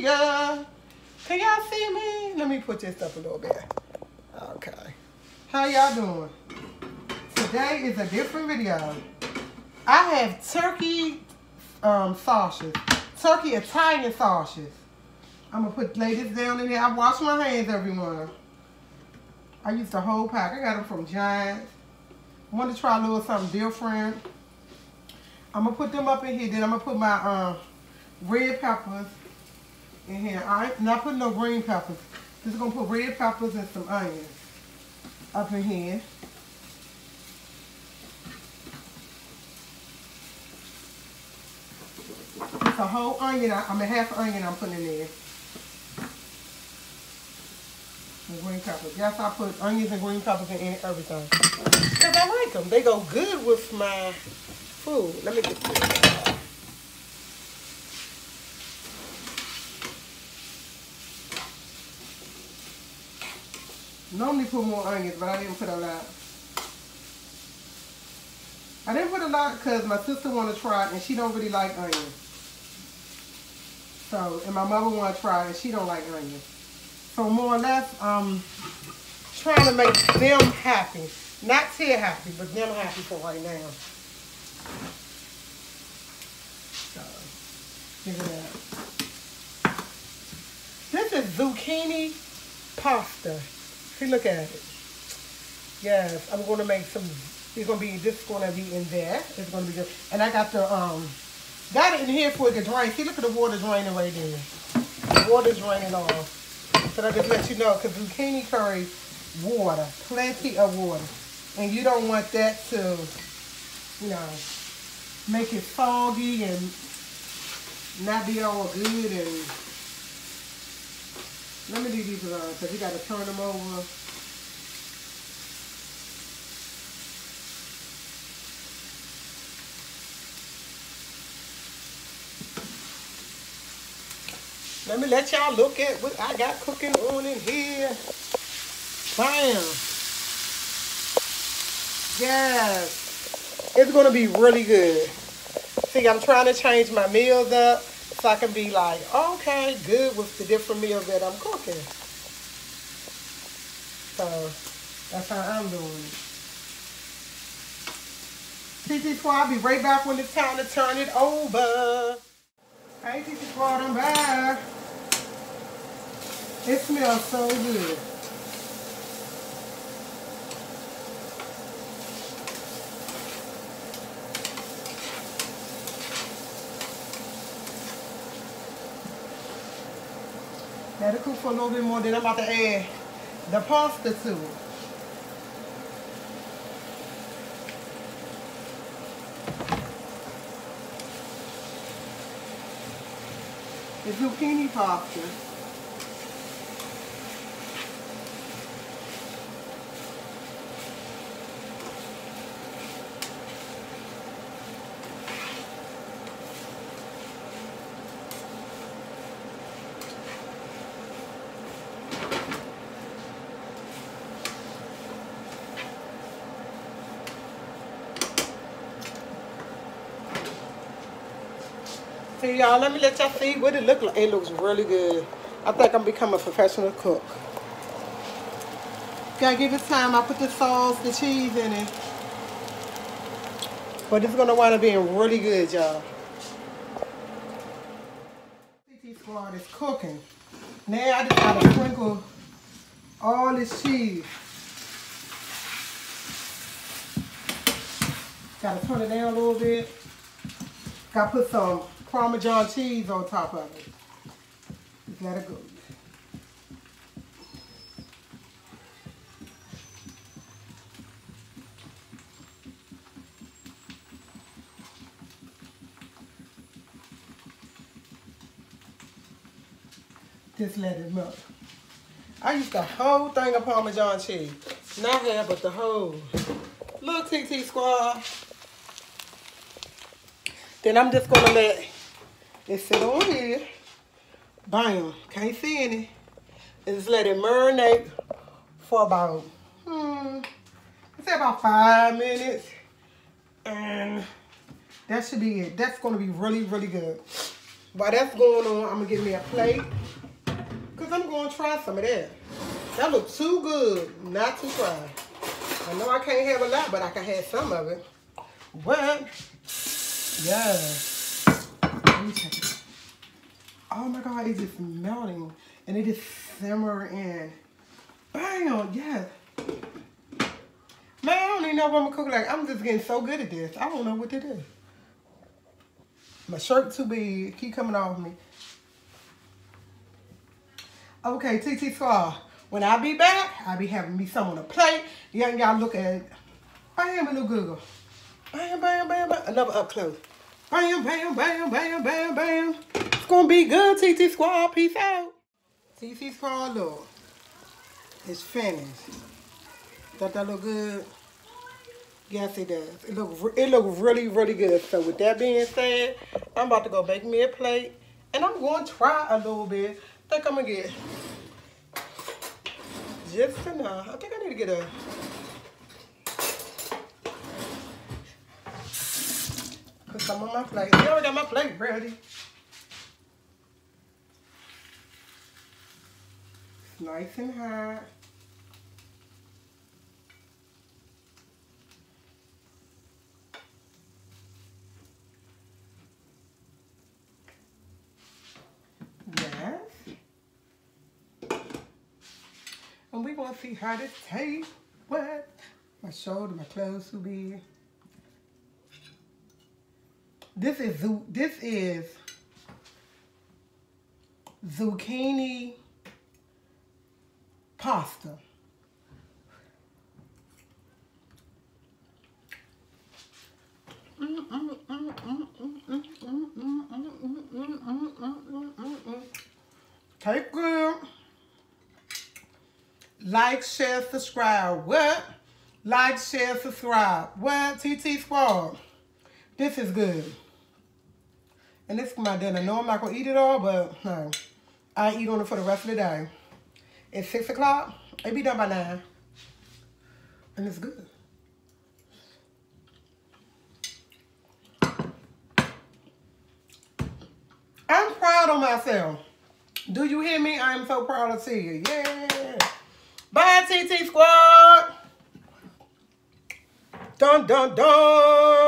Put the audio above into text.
video. Can y'all see me? Let me put this up a little bit. Okay. How y'all doing? Today is a different video. I have turkey sausages. Turkey Italian sausages. I'm going to lay this down in here. I wash my hands, everyone. I used the whole pack. I got them from Giants. I want to try a little something different. I'm going to put them up in here. Then I'm going to put my red peppers in here. I'm not putting no green peppers. Just going to put red peppers and some onions up in here. It's a whole onion. Half an onion I'm putting in there. And green peppers. Yes, I put onions and green peppers in everything. Because I like them. They go good with my food. Let me get this. Normally put more onions, but I didn't put a lot. I didn't put a lot because my sister wanted to try it and she don't really like onions. So, and my mother wanted to try it and she don't like onions. So more or less, trying to make them happy. Not Tia happy, but them happy for right now. So, give it that. This is zucchini pasta. See, look at it. Yes, I'm going to make some. This is going to be in there. It's going to be good. And I got the got it in here for it to drain. See, look at the water draining right there. The water's draining off. So I just let you know, because zucchini curry, water, plenty of water. And you don't want that to, you know, make it foggy and not be all good. And let me leave these alone, because you got to turn them over. Let me let y'all look at what I got cooking on in here. Bam. Yes. It's going to be really good. See, I'm trying to change my meals up so I can be like, okay, good with the different meals that I'm cooking. So, that's how I'm doing it. TT Squad, I'll be right back when it's time to turn it over. Hey, TT Squad, I'm back. It smells so good. Let it cook for a little bit more, then I'm about to add the pasta to it. The zucchini pasta. See, y'all, let me let y'all see what it looks like. It looks really good. I think I'm becoming a professional cook. Gotta give it time. I put the sauce, the cheese in it. But it's gonna wind up being really good, y'all. TT Squad is cooking. Now I just gotta sprinkle all this cheese. Gotta turn it down a little bit. Gotta put some Parmesan cheese on top of it. Just let it go. Just let it melt. I used the whole thing of Parmesan cheese. Not half, but the whole. Look, TT Squad. Then I'm just gonna let it sit on here. Bam. Can't see any. And just let it marinate for about, let's say about 5 minutes. And that should be it. That's gonna be really, really good. While that's going on, I'm gonna get me a plate. Cause I'm gonna try some of that. That looks too good not to try. I know I can't have a lot, but I can have some of it. What? Yeah. Let me check it. Oh my God, it's just melting. And it is simmering. Bam, yes. Man, I don't even know what I'm gonna cook like. I'm just getting so good at this. I don't know what to do. My shirt too big. Keep coming off me. Okay, TT Squad. When I be back, I be having me some on a plate. Y'all look at it. Bam, a little Google. Bam, bam, bam, bam. Another up close. Bam, bam, bam, bam, bam, bam. It's gonna be good, TT Squad. Peace out. TT Squad, look. It's finished. Does that look good? Yes, it does. It look really, really good. So with that being said, I'm about to go bake me a plate. And I'm going to try a little bit. I think I'm going to get just enough. I think I need to get a... Put some on my plate. I already got my plate ready. It's nice and hot. Yes. And we're going to see how this tastes. What? My shoulder, my clothes too big. This is zucchini pasta. Take good. Like, share, subscribe. What? Like, share, subscribe. What? TT Squad. This is good. And this is my dinner. No, I'm not going to eat it all, but no. I eat on it for the rest of the day. It's 6 o'clock. It'll be done by 9. And it's good. I'm proud of myself. Do you hear me? I am so proud to see you. Yeah. Bye, TT Squad. Dun, dun, dun.